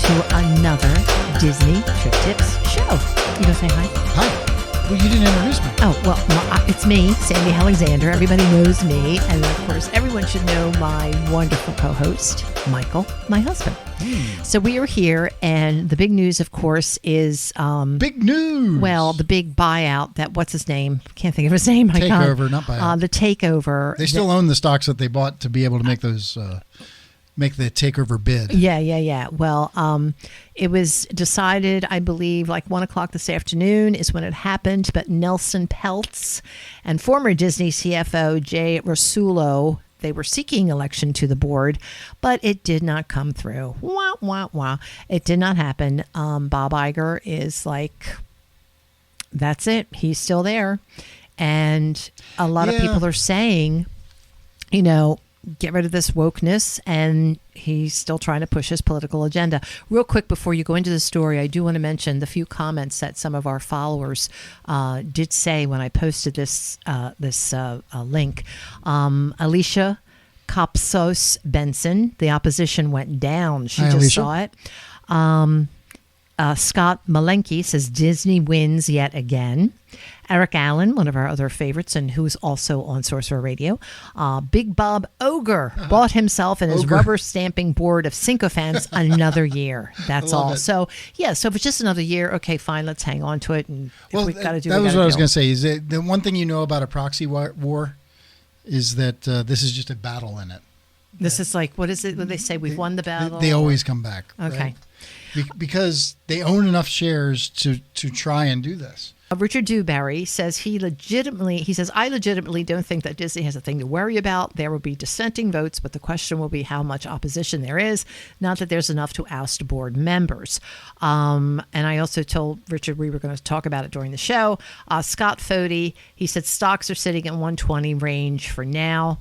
to another Disney Trip Tips show. You gonna say hi? Hi. Well, you didn't introduce me. Oh, well, it's me, Sandi Alexander. Everybody knows me. And of course, everyone should know my wonderful co-host, Michael, my husband. So we are here, and the big news, of course, is... big news! Well, the big buyout that, what's his name? Can't think of his name. Takeover, not buyout. The takeover. They still own the stocks that they bought to be able to make those... make the takeover bid. Yeah. Well, it was decided, I believe, like 1 o'clock this afternoon is when it happened. But Nelson Peltz and former Disney CFO Jay Rasulo, they were seeking election to the board, but it did not come through. Wah, wah, wah. It did not happen. Bob Iger is like, that's it. He's still there. And a lot of people are saying, you know, get rid of this wokeness, and he's still trying to push his political agenda. Real quick, before you go into the story, I do want to mention the few comments that some of our followers did say when I posted this link. Alicia Kopsos Benson, the opposition went down. She Hi, just Alicia. saw it. Scott Malenke says Disney wins yet again. Eric Allen, one of our other favorites, and who's also on Sorcerer Radio. Big Bob Ogre bought himself and his rubber stamping board of sycophants another year. That's all. It. So, yeah, so if it's just another year, okay, fine, let's hang on to it. And Well, we've got to do that was what I was do. going to say. Is that the one thing you know about a proxy war is that this is just a battle in it. This is like, what is it when they say we've won the battle? They always come back. Okay. Right? Because they own enough shares to try and do this. Richard Dewberry says I legitimately don't think that Disney has a thing to worry about. There will be dissenting votes, but the question will be how much opposition there is, not that there's enough to oust board members. And I also told Richard we were going to talk about it during the show. Scott Fody, he said stocks are sitting at 120 range for now,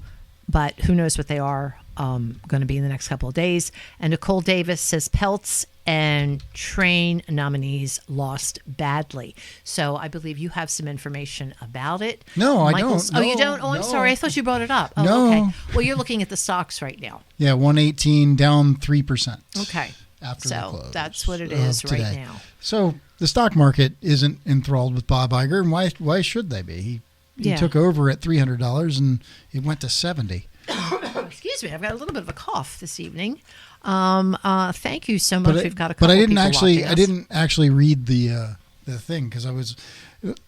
but who knows what they are going to be in the next couple of days. And Nicole Davis says Peltz and Train nominees lost badly. So I believe you have some information about it. No, I don't. Oh, you don't? Oh, I'm sorry. I thought you brought it up. Oh, okay. Well, you're looking at the stocks right now. Yeah, 118 down 3%. Okay. After the close. So that's what it is right now. So the stock market isn't enthralled with Bob Iger, and why should they be? He took over at $300 and it went to $70. Excuse me, I've got a little bit of a cough this evening. Thank you so much. We've got a couple. But I didn't actually read the thing because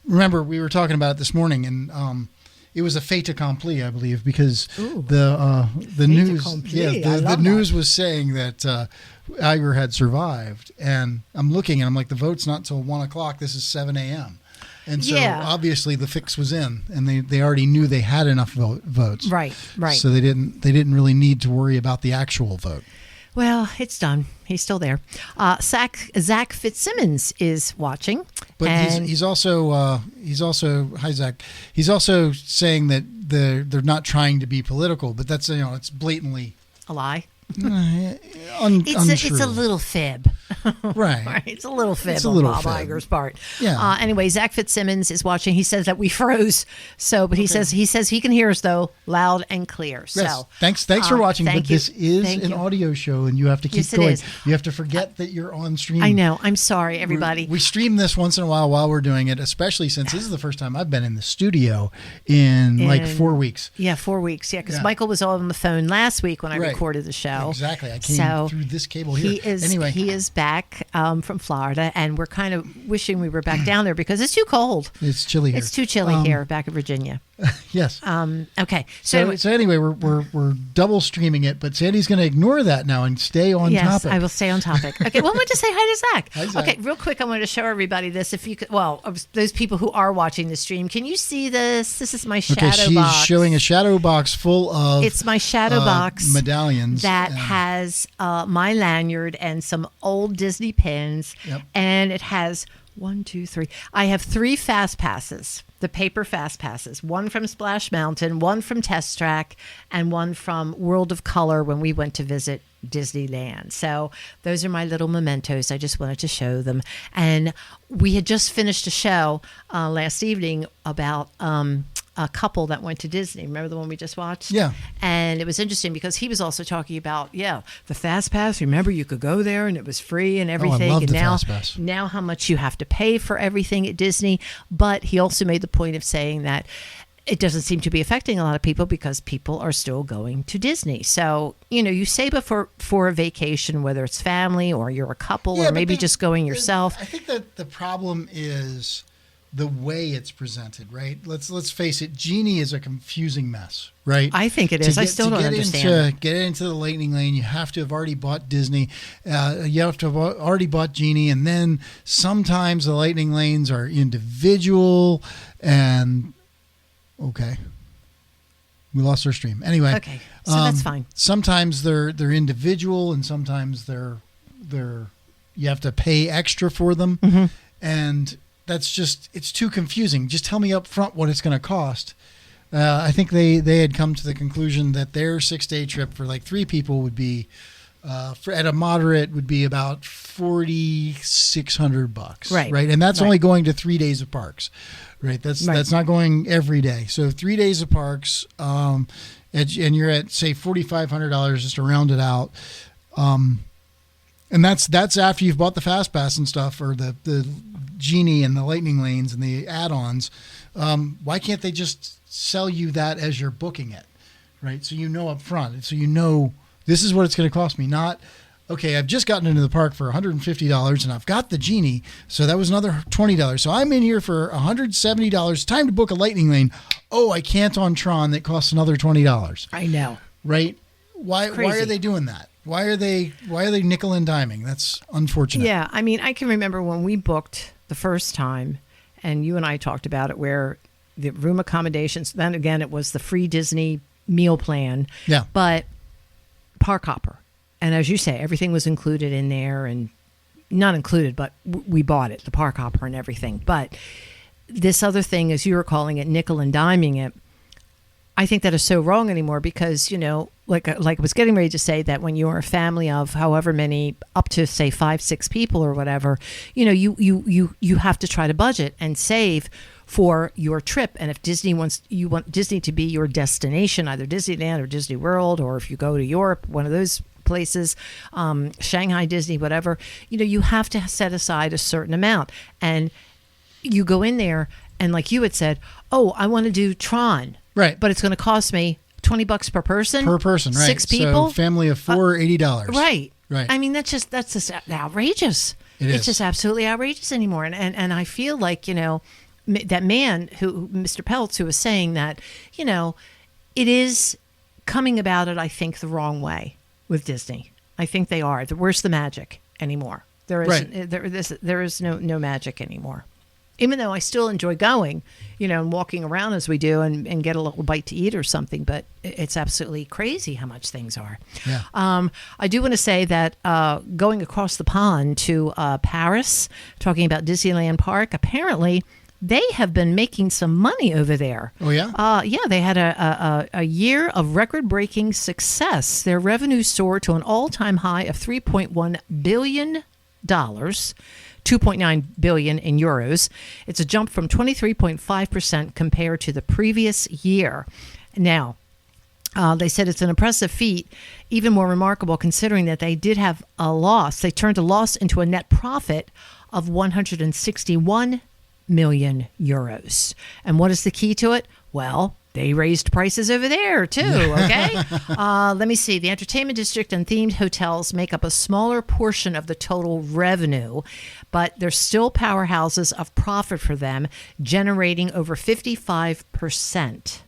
remember we were talking about it this morning, and it was a fait accompli, I believe, because the news the news was saying that Iger had survived, and I'm looking and I'm like, the vote's not until 1 o'clock. This is 7 a.m. And so obviously the fix was in, and they already knew they had enough votes. Right. So they didn't really need to worry about the actual vote. Well, it's done. He's still there. Zach Fitzsimmons is watching, but he's also hi Zach. He's also saying that they're not trying to be political, but that's it's blatantly a lie. It's a little fib. Right. It's a little fib on Bob Iger's part. Yeah. Anyway, Zach Fitzsimmons is watching. He says that we froze. He says he can hear us though loud and clear. Yes. So thanks for watching. But this is an you. audio show, and you have to keep going. You have to forget that you're on stream. I know. I'm sorry, everybody. We stream this once in a while we're doing it, especially since this is the first time I've been in the studio in like 4 weeks. Yeah, 4 weeks. Yeah, because Michael was on the phone last week when I recorded the show. Exactly. I came through this cable here. He is back from Florida, and we're kind of wishing we were back down there because it's too cold. It's chilly here. It's too chilly here back in Virginia. Yes. Okay. So anyway, we're double streaming it, but Sandy's going to ignore that now and stay on topic. Yes, I will stay on topic. Okay. Well, I want to say hi to Zach. Hi, Zach. Okay, real quick, I wanted to show everybody this. If you could, those people who are watching the stream, can you see this? This is my shadow box. She's showing a shadow box full of. It's my shadow box medallions that has my lanyard and some old Disney pins, and it has 1, 2, 3. I have 3 fast passes. The paper fast passes, one from Splash Mountain, one from Test Track, and one from World of Color when we went to visit Disneyland. So those are my little mementos. I just wanted to show them. And we had just finished a show last evening about a couple that went to Disney. Remember the one we just watched? Yeah. And it was interesting because he was also talking about, the Fast Pass. Remember, you could go there and it was free and everything. I love and the now, Fast Pass. Now how much you have to pay for everything at Disney. But he also made the point of saying that it doesn't seem to be affecting a lot of people because people are still going to Disney. So, you save it for a vacation, whether it's family or you're a couple or maybe just going yourself. I think that the problem is the way it's presented, right? Let's face it, Genie is a confusing mess, right? I think it is. I still don't understand. Get into the Lightning Lane, you have to have already bought Disney. You have to have already bought Genie, and then sometimes the Lightning Lanes are individual and... Okay. We lost our stream. Anyway. Okay. So that's fine. Sometimes they're individual and sometimes they're you have to pay extra for them. Mm-hmm. And it's too confusing. Just tell me up front what it's going to cost. I think they had come to the conclusion that their 6-day trip for like 3 people would be at a moderate would be about $4,600. Right. And that's only going to 3 days of parks. Right. That's not going every day. So 3 days of parks, and you're at say $4,500 just to round it out. And that's after you've bought the Fast Pass and stuff, or the Genie and the Lightning Lanes and the add-ons. Why can't they just sell you that as you're booking it? Right. So up front. So this is what it's going to cost me. Not, okay, I've just gotten into the park for $150 and I've got the Genie, so that was another $20. So I'm in here for $170. Time to book a Lightning Lane. Oh, I can't on Tron. That costs another $20. I know. Right? Why are they doing that? Why are they nickel and diming? That's unfortunate. Yeah, I mean, I can remember when we booked the first time, and you and I talked about it, where the room accommodations, then again, it was the free Disney meal plan. Yeah. But park hopper. And as you say, everything was included in there, and not included, but we bought it, the park hopper and everything. But this other thing, as you were calling it, nickel and diming it, I think that is so wrong anymore because, like I was getting ready to say that when you're a family of however many, up to say 5-6 people or whatever, you have to try to budget and save for your trip. And if you want Disney to be your destination, either Disneyland or Disney World, or if you go to Europe, one of those places, Shanghai Disney, whatever, you have to set aside a certain amount. And you go in there and like you had said, oh, I want to do Tron. Right. But it's going to cost me $20 per person. Per person, right. 6 people. So family of 4, $80. Right. Right. I mean, that's just outrageous. It's just absolutely outrageous anymore. And I feel like, that man Mr. Peltz, who was saying that, it is coming about it, I think, the wrong way with Disney. I think they are. Where's the magic anymore? There is no magic anymore. Even though I still enjoy going, and walking around as we do and get a little bite to eat or something, but it's absolutely crazy how much things are. Yeah. I do want to say that going across the pond to Paris, talking about Disneyland Park, apparently they have been making some money over there. Oh, yeah? Yeah, they had a year of record-breaking success. Their revenue soared to an all-time high of $3.1 billion. 2.9 billion in euros. It's a jump from 23.5% compared to the previous year. Now, they said it's an impressive feat, even more remarkable considering that they did have a loss. They turned a loss into a net profit of 161 million euros. And what is the key to it? Well, they raised prices over there, too, okay? Let me see. The entertainment district and themed hotels make up a smaller portion of the total revenue, but they're still powerhouses of profit for them, generating over 55%.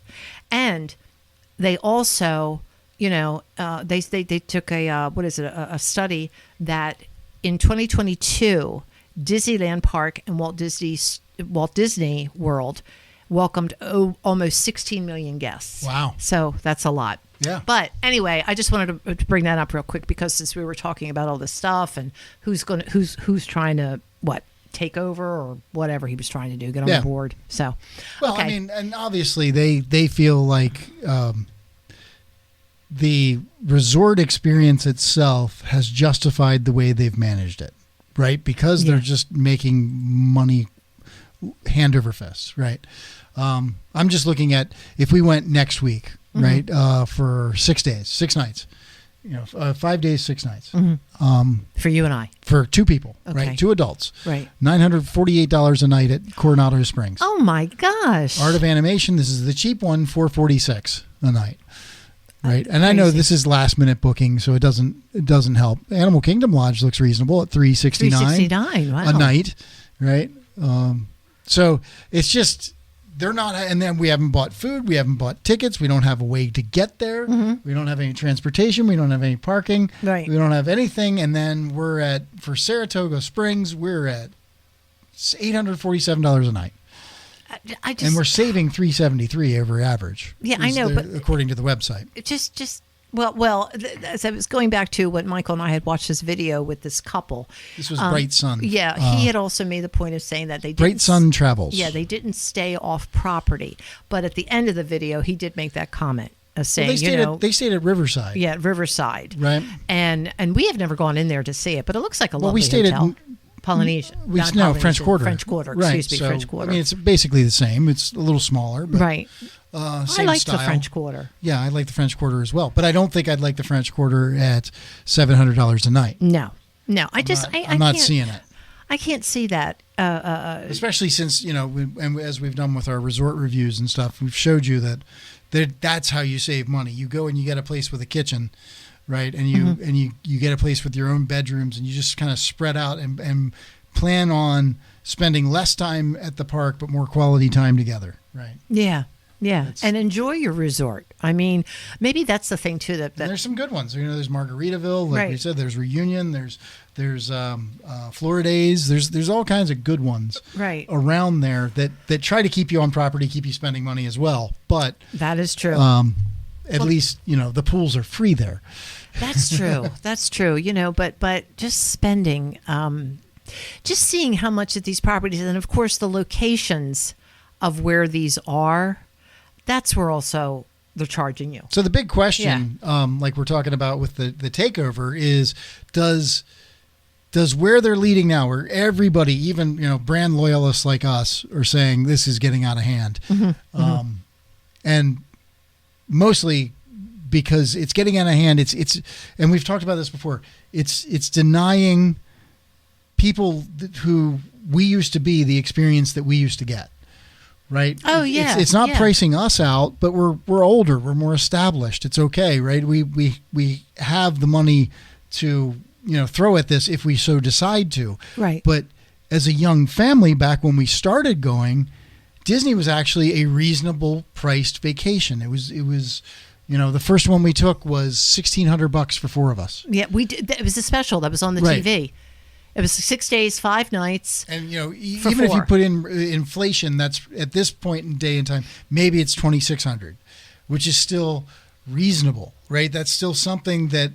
And they also, they took a study that in 2022, Disneyland Park and Walt Disney World welcomed almost 16 million guests. Wow. So that's a lot. Yeah. But anyway, I just wanted to bring that up real quick because since we were talking about all this stuff and who's trying to take over or whatever he was trying to do, get on the board. So, well, okay. I mean, and obviously they feel like the resort experience itself has justified the way they've managed it, right? Because they're just making money hand over fist, right? I'm just looking at if we went next week, right, for 6 days, 6 nights, 5 days, 6 nights. For you and I. For 2 people, Okay. right? 2 adults. Right. $948 a night at Coronado Springs. Oh my gosh. Art of Animation, this is the cheap one, $446 a night. Right. And I know Crazy. this is last minute booking, so it doesn't help. Animal Kingdom Lodge looks reasonable at $369 wow. a night, right? So it's just they're not, and then we haven't bought food, we haven't bought tickets, we don't have a way to get there, we don't have any transportation, we don't have any parking, Right. we don't have anything, and then for Saratoga Springs, we're at $847 a night. And we're saving $373 over average. Yeah, I know, but according to the website, as I was going back to what Michael and I had watched this video with this couple. This was Bright Sun. Yeah, he had also made the point of saying that they Bright Sun Travels. Yeah, they didn't stay off property, but at the end of the video, he did make that comment of saying, they stayed at Riverside. Yeah, at Riverside, right? And we have never gone in there to see it, but it looks like a lovely we stayed hotel. at Polynesian. French Quarter. French Quarter, right. Excuse me, French Quarter. I mean, it's basically the same. It's a little smaller, but right. Same I like style. the French Quarter. Yeah, I like the French Quarter as well, but I don't think I'd like the French Quarter at $700 a night. No. I'm not seeing it. I can't see that. Especially since and as we've done with our resort reviews and stuff, we've showed you that's how you save money. You go and you get a place with a kitchen. Right. And you get a place with your own bedrooms, and you just kind of spread out and plan on spending less time at the park, but more quality time together. Right. Yeah. Yeah. And enjoy your resort. I mean, maybe that's the thing too, that there's some good ones. There's Margaritaville, like right. we said, there's Reunion, there's Floridays, there's all kinds of good ones right. around there that try to keep you on property, keep you spending money as well. But that is true. At least, the pools are free there. That's true. That's true. But just spending, just seeing how much of these properties, and of course the locations of where these are, that's where also they're charging you. So the big question, like we're talking about with the takeover, is does where they're leading now, where everybody, even brand loyalists like us, are saying this is getting out of hand, and mostly because it's getting out of hand. It's and we've talked about this before. It's denying people who we used to be the experience that we used to get. Right. Oh yeah. It's not pricing us out, but we're older. We're more established. It's okay. Right. We have the money to throw at this if we so decide to. Right. But as a young family, back when we started going, Disney was actually a reasonable priced vacation. It was, the first one we took was $1,600 for 4 of us. Yeah, we did. It was a special that was on the TV. It was 6 days, 5 nights. And even if you put in inflation, that's at this point in day and time, maybe it's $2,600, which is still reasonable, right? That's still something that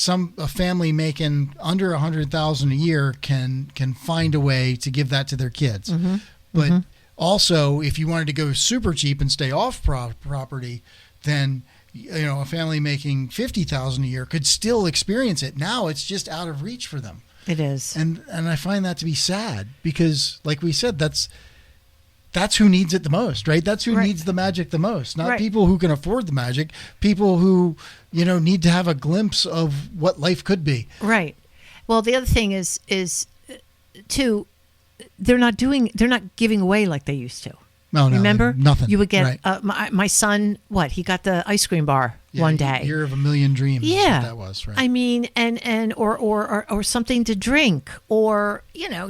a family making under $100,000 a year can find a way to give that to their kids. But also, if you wanted to go super cheap and stay off property, then a family making $50,000 a year could still experience it. Now it's just out of reach for them. It is. And I find that to be sad because, like we said, that's who needs it the most, right? That's who needs the magic the most. Not people who can afford the magic, people who, need to have a glimpse of what life could be. Right. Well, the other thing is too, they're not giving away like they used to. No, remember? Nothing. You would get my son. He got the ice cream bar one day. Year of a Million Dreams. Yeah, that was right. I mean, and or something to drink, or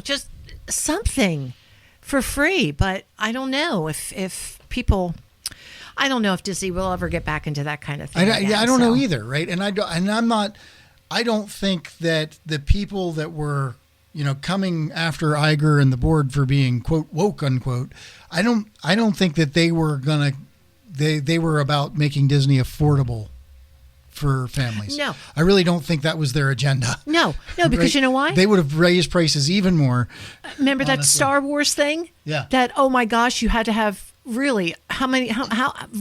just something for free. But I don't know if people. I don't know if Disney will ever get back into that kind of thing. I don't know either, right? And I'm not. I don't think that the people that were coming after Iger and the board for being quote woke unquote. I don't think that they were they were about making Disney affordable for families. No. I really don't think that was their agenda. No, because right? You know why? They would have raised prices even more. Remember that Star Wars thing? Yeah. That, oh my gosh, you had to have really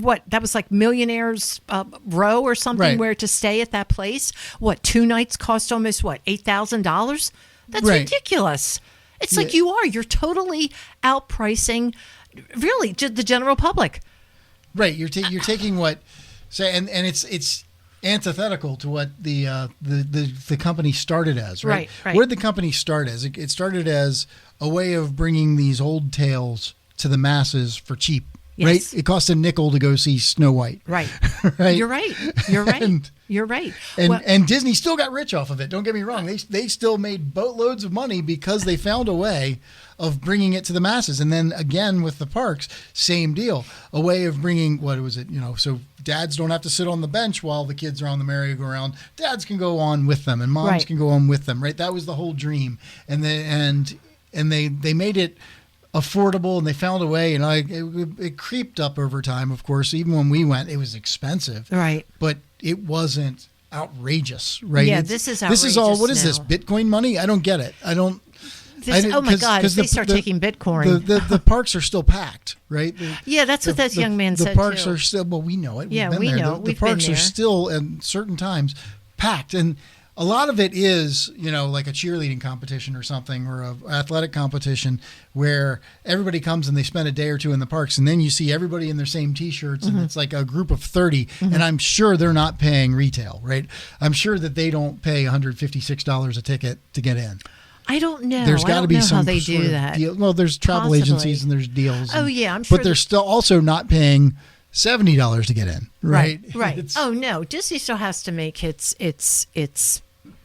what? That was like Millionaires Row or something where to stay at that place. What, 2 nights cost almost $8,000? That's ridiculous. It's like you're totally outpricing really the general public. Right. You're taking what say and it's antithetical to what the company started as, right? Right. What did the company start as? It started as a way of bringing these old tales to the masses for cheap. Yes. Right? It cost a nickel to go see Snow White. Right. Right. You're right. You're right. And Disney still got rich off of it. Don't get me wrong. They still made boatloads of money because they found a way of bringing it to the masses. And then again with the parks, same deal. A way of bringing, what was it? So dads don't have to sit on the bench while the kids are on the merry-go-round. Dads can go on with them and moms can go on with them, right? That was the whole dream. And they made it affordable, and they found a way, and it creeped up over time. Of course, even when we went, it was expensive, right? But it wasn't outrageous, right? Yeah, this is outrageous. This is all. What is now. this? Bitcoin money? I don't get it. Oh my God! If they start taking Bitcoin, the parks are still packed, right? That's what that young man said. The parks too. are still. Well, we know it. Yeah, we know. The parks are still at certain times packed, and a lot of it is, like a cheerleading competition or something, or a athletic competition where everybody comes and they spend a day or two in the parks, and then you see everybody in their same T-shirts, and it's like a group of 30, and I'm sure they're not paying retail, right? I'm sure that they don't pay $156 a ticket to get in. I don't know. There's got to be some how they do that. Deal. Well, there's travel agencies and there's deals. Oh yeah, I'm sure. But they're still also not paying $70 to get in, right? Right. Oh no, Disney still has to make its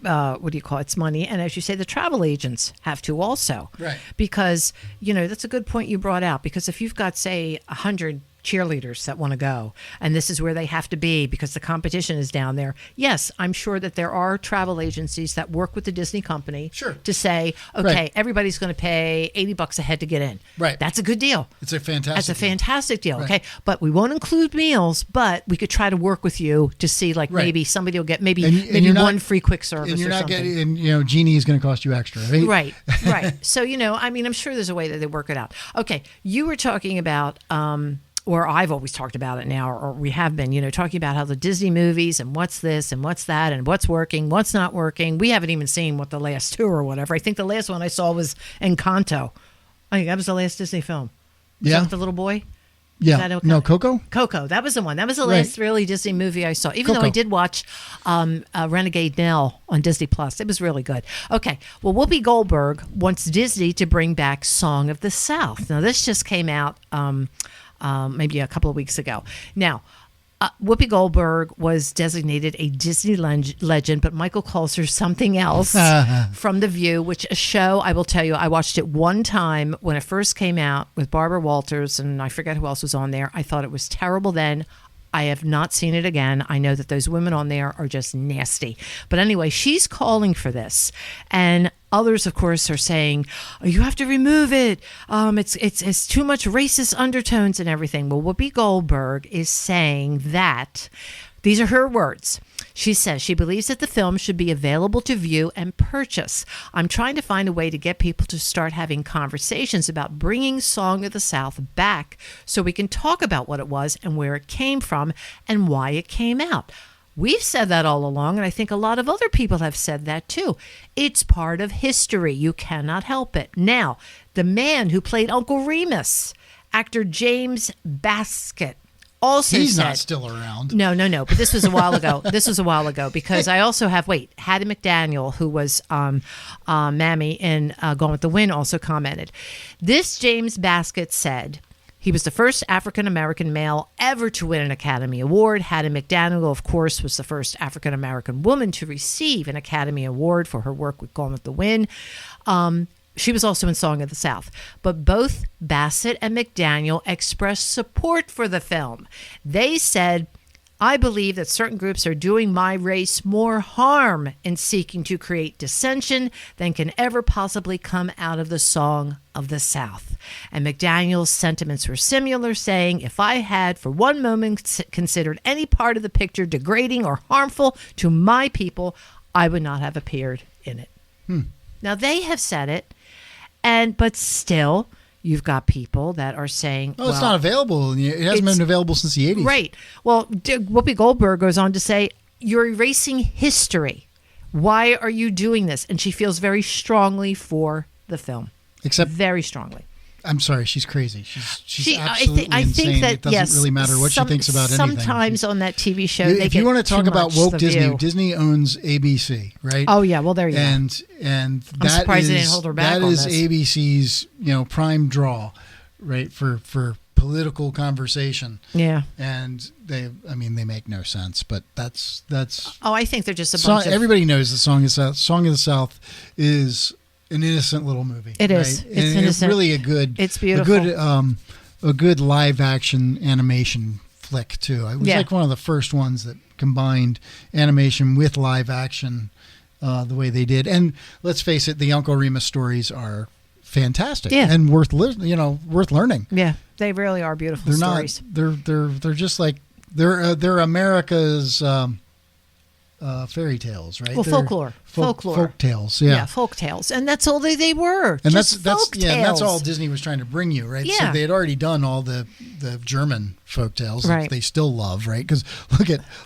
what do you call it? It's money, and as you say, the travel agents have to also, right? Because that's a good point you brought out. Because if you've got, say, 100 cheerleaders that want to go, and this is where they have to be because the competition is down there. Yes, I'm sure that there are travel agencies that work with the Disney company to say, okay, everybody's going to pay $80 a head to get in. Right. That's a good deal. It's a fantastic deal. Okay. But we won't include meals, but we could try to work with you to see maybe somebody will get maybe one free quick service. And you're not something. getting, Genie is going to cost you extra, right? Right. So, I'm sure there's a way that they work it out. Okay. You were talking about, or I've always talked about it now, or we have been, talking about how the Disney movies and what's this and what's that and what's working, what's not working. We haven't even seen what the last two or whatever. I think the last one I saw was Encanto. I think that was the last Disney film. Was that with the little boy? Yeah. No, Coco? Coco. That was the one. That was the last really Disney movie I saw. Even though I did watch Renegade Nell on Disney Plus. It was really good. Okay. Well, Whoopi Goldberg wants Disney to bring back Song of the South. Now, this just came out maybe a couple of weeks ago. Now, Whoopi Goldberg was designated a Disney legend, but Michael calls her something else from The View, which a show, I will tell you, I watched it one time when it first came out with Barbara Walters, and I forget who else was on there. I thought it was terrible then. I have not seen it again. I know that those women on there are just nasty. But anyway, she's calling for this. And others, of course, are saying, you have to remove it. It's too much racist undertones and everything. Well, Whoopi Goldberg is saying that, these are her words. She says she believes that the film should be available to view and purchase. I'm trying to find a way to get people to start having conversations about bringing Song of the South back so we can talk about what it was and where it came from and why it came out. We've said that all along, and I think a lot of other people have said that too. It's part of history. You cannot help it. Now, the man who played Uncle Remus, actor James Baskett, also he's said, not still around. No. But this was a while ago. Because I also have, Hattie McDaniel, who was Mammy in Gone with the Wind, also commented. This James Baskett said he was the first African-American male ever to win an Academy Award. Hattie McDaniel, of course, was the first African-American woman to receive an Academy Award for her work with Gone with the Wind. She was also in Song of the South. But both Bassett and McDaniel expressed support for the film. They said, I believe that certain groups are doing my race more harm in seeking to create dissension than can ever possibly come out of the Song of the South. And McDaniel's sentiments were similar, saying, if I had for one moment considered any part of the picture degrading or harmful to my people, I would not have appeared in it. Now, they have said it. But still, you've got people that are saying, well, it's not available. It hasn't been available since the 80s. Right. Well, Whoopi Goldberg goes on to say, you're erasing history. Why are you doing this? And she feels very strongly for the film. Except very strongly. I'm sorry, she's crazy. She's I absolutely think insane. that it doesn't really matter what she thinks about anything. Sometimes on that TV show, if you want to talk about woke Disney, Disney owns ABC, right? Oh yeah, well there you go. And I'm surprised they didn't hold her back that on is this. ABC's prime draw, right, for political conversation. Yeah. And they make no sense, but that's. Oh, I think they're just a bunch of. Everybody knows the Song of the South is an innocent little movie. It is. Right? It's and innocent. It's really a good. It's beautiful. A good live action animation flick too. It was like one of the first ones that combined animation with live action the way they did. And let's face it, the Uncle Remus stories are fantastic and worth learning. Yeah, they really are beautiful stories. They're just like they're America's fairy tales, right? Well, folklore. Folk tales, yeah. Yeah, folk tales. And that's all they were. And just folk tales. And that's all Disney was trying to bring you, right? Yeah. So they had already done all the German folk tales that they still love, right? Because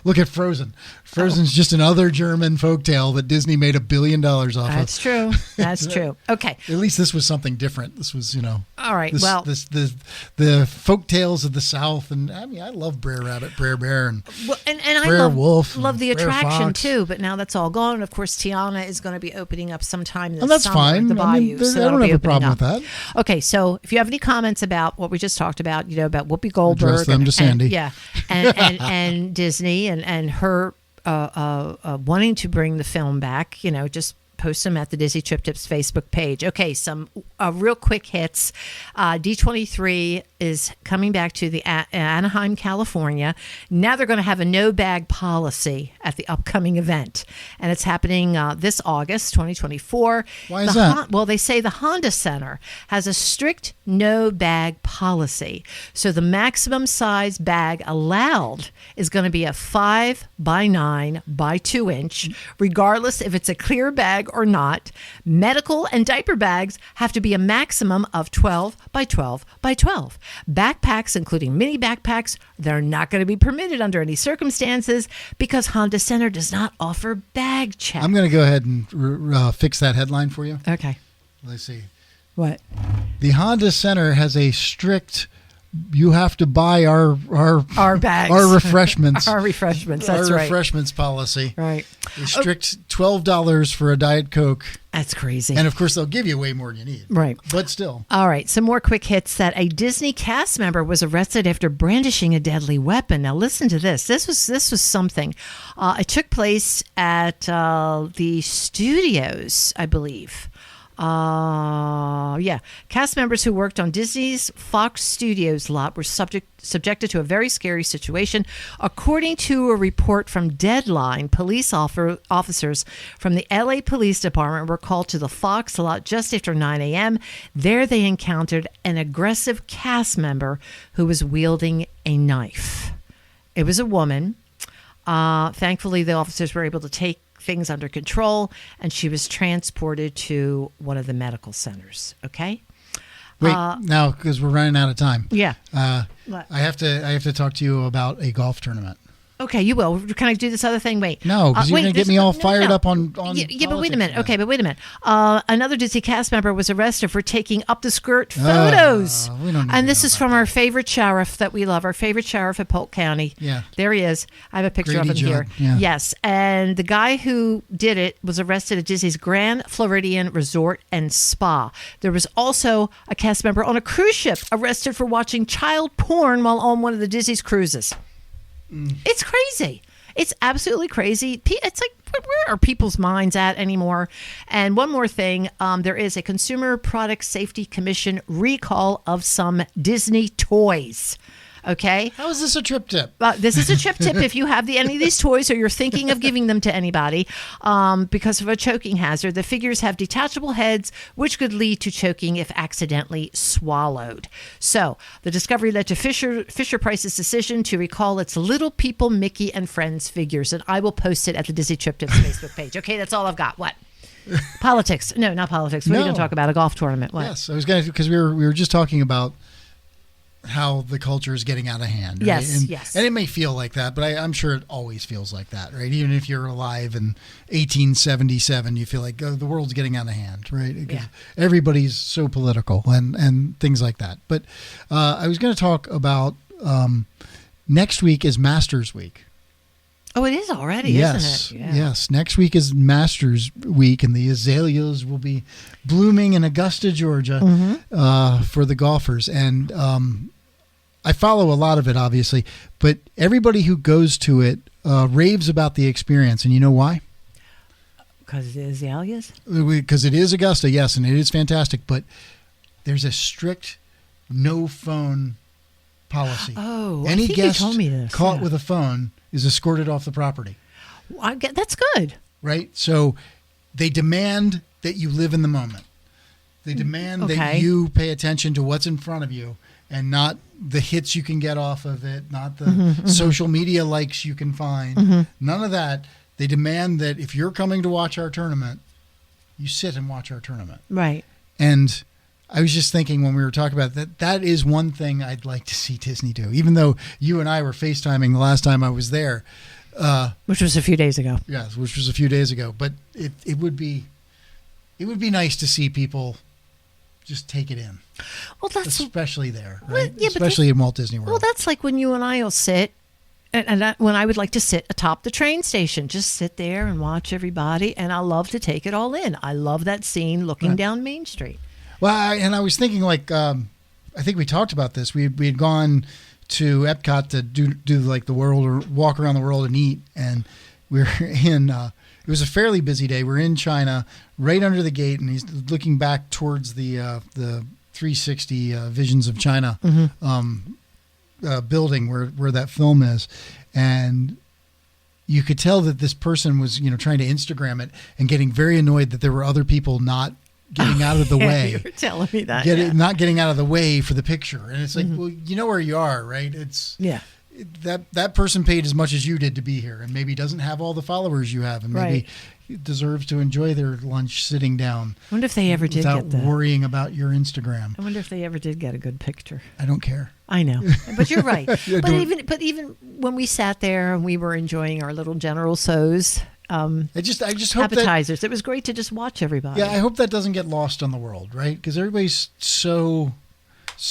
look at Frozen. Frozen's just another German folk tale that Disney made $1 billion off of. That's true. That's true. Okay. At least this was something different. This was, all right. The folk tales of the South, and I love Brer Rabbit, Brer Bear, and I Wolf, love the Brer attraction Fox. too. But now that's all gone. And of course, Tiana is going to be opening up sometime this that's summer. fine. The Bayou. I don't have a problem with that. Okay, so if you have any comments about what we just talked about, about Whoopi Goldberg, address them to Sandy. and Disney and her wanting to bring the film back, just post them at the Disney Trip Tips Facebook page. Okay, some real quick hits. D23 is coming back to the Anaheim, California. Now they're going to have a no-bag policy at the upcoming event, and it's happening this August, 2024. Why is that? Well, they say the Honda Center has a strict no-bag policy. So the maximum size bag allowed is going to be a 5 by 9 by 2 inch, regardless if it's a clear bag or not. Medical and diaper bags have to be a maximum of 12 by 12 by 12. Backpacks, including mini backpacks, they're not going to be permitted under any circumstances because Honda Center does not offer bag check. I'm going to go ahead and fix that headline for you. Okay. Let's see. What? The Honda Center has a strict. You have to buy our bags, our refreshments, our refreshments. That's our right. refreshments policy. Right. A strict $12 for a Diet Coke. That's crazy. And of course, they'll give you way more than you need. Right. But still. All right. Some more quick hits. That a Disney cast member was arrested after brandishing a deadly weapon. Now, listen to this. This was something. It took place at the studios, I believe. Cast members who worked on Disney's Fox Studios lot were subjected to a very scary situation. According to a report from Deadline, police officers from the LA Police Department were called to the Fox lot just after 9 a.m. There they encountered an aggressive cast member who was wielding a knife. It was a woman. Thankfully, the officers were able to take things under control, and she was transported to one of the medical centers. Okay. Wait, now because we're running out of time. Yeah. I have to talk to you about a golf tournament. Okay, you will. Can I do this other thing? Wait. No, because you're going to get me all fired up on Yeah, but wait a minute. Okay, but wait a minute. Another Disney cast member was arrested for taking up the skirt photos. We don't need and to this know is about from that. our favorite sheriff that we love, our favorite sheriff at Polk County. Yeah. There he is. I have a picture Grady of him Judd, here. yeah. Yes. And the guy who did it was arrested at Disney's Grand Floridian Resort and Spa. There was also a cast member on a cruise ship arrested for watching child porn while on one of the Disney's cruises. It's crazy. It's absolutely crazy. It's like, where are people's minds at anymore? And one more thing, there is a Consumer Product Safety Commission recall of some Disney toys. Okay. How is this a trip tip? This is a trip tip if you have any of these toys or you're thinking of giving them to anybody because of a choking hazard. The figures have detachable heads, which could lead to choking if accidentally swallowed. So the discovery led to Fisher Price's decision to recall its Little People Mickey and Friends figures, and I will post it at the Disney Trip Tips Facebook page. Okay, that's all I've got. What? Politics? No, not politics. What are you going to talk about? A golf tournament? What? Yes, I was going to, because we were just talking about how the culture is getting out of hand. Right? Yes, and, yes. And it may feel like that, but I'm sure it always feels like that, right? Even if you're alive in 1877, you feel like the world's getting out of hand, right? Yeah. Everybody's so political and things like that. But I was going to talk about next week is Masters Week. Oh, it is already, yes, isn't it? Yeah. Yes. Next week is Masters Week, and the azaleas will be blooming in Augusta, Georgia, for the golfers. And I follow a lot of it, obviously, but everybody who goes to it raves about the experience. And you know why? Because it is azaleas? Because it is Augusta, yes, and it is fantastic. But there's a strict no phone policy. Oh, any I think guest you told me this. caught with a phone is escorted off the property. That's good. Right? So they demand that you live in the moment. They demand that you pay attention to what's in front of you and not the hits you can get off of it, not the social media likes you can find. None of that. They demand that if you're coming to watch our tournament, you sit and watch our tournament. Right. And I was just thinking when we were talking about that is one thing I'd like to see Disney do, even though you and I were FaceTiming the last time I was there. Which was a few days ago. Yes, which was a few days ago. But it would be nice to see people just take it in. Well, that's especially there, right? Well, yeah, especially in Walt Disney World. Well, that's like when you and I will sit, when I would like to sit atop the train station, just sit there and watch everybody, and I love to take it all in. I love that scene looking down Main Street. Well, I was thinking like I think we talked about this. We had gone to Epcot to do like the world or walk around the world and eat, and we were in. It was a fairly busy day. We're in China, right under the gate, and he's looking back towards the 360 Visions of China building where that film is, and you could tell that this person was trying to Instagram it and getting very annoyed that there were other people not getting out of the way. You were telling me that. Not getting out of the way for the picture. And it's like, well, you know where you are, right? It's that person paid as much as you did to be here and maybe doesn't have all the followers you have and maybe deserves to enjoy their lunch sitting down. I wonder if they ever did without get worrying about your Instagram. I wonder if they ever did get a good picture. I don't care. I know, but you're right. But even when we sat there and we were enjoying our little General Tso's I just hope appetizers, it was great to just watch everybody. Yeah, I hope that doesn't get lost on the world, right? Because everybody's so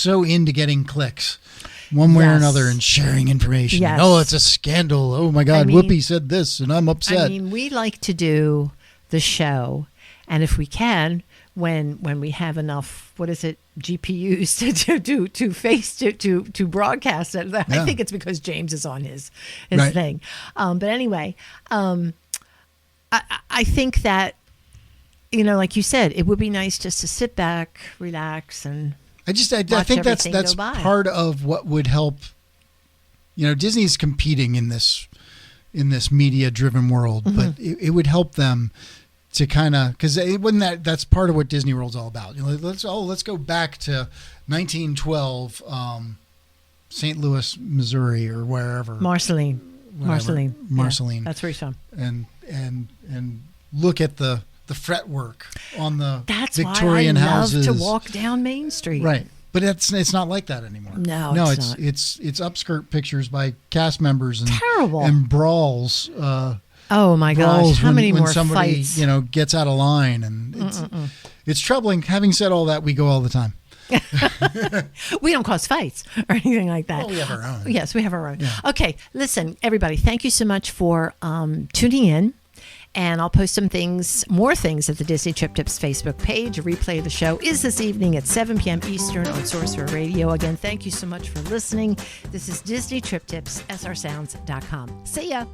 into getting clicks one way or another and sharing information. Yes. Oh, it's a scandal. Oh my God, Whoopi said this and I'm upset. I mean, we like to do the show, and if we can, when we have enough, GPUs to broadcast it. I think it's because James is on his thing. But anyway, I think that, like you said, it would be nice just to sit back, relax, and I think that's part of what would help. Disney's competing in this media-driven world, but it would help them to kind of, because that's part of what Disney World's all about. Let's go back to 1912, St. Louis, Missouri, or wherever. Marceline. Yeah, that's where he's from. And look at the fretwork on the that's Victorian houses. That's why I love to walk down Main Street. Right. But it's not like that anymore. No, it's not. It's upskirt pictures by cast members and terrible and brawls. Oh my gosh! How many more somebody, fights? Gets out of line, and it's troubling. Having said all that, we go all the time. We don't cause fights or anything like that. Well, we have our own. Yes, we have our own. Yeah. Okay, listen, everybody. Thank you so much for tuning in. And I'll post more things at the Disney Trip Tips Facebook page. A replay of the show is this evening at 7 p.m. Eastern on Sorcerer Radio. Again, thank you so much for listening. This is Disney Trip Tips, srsounds.com. See ya.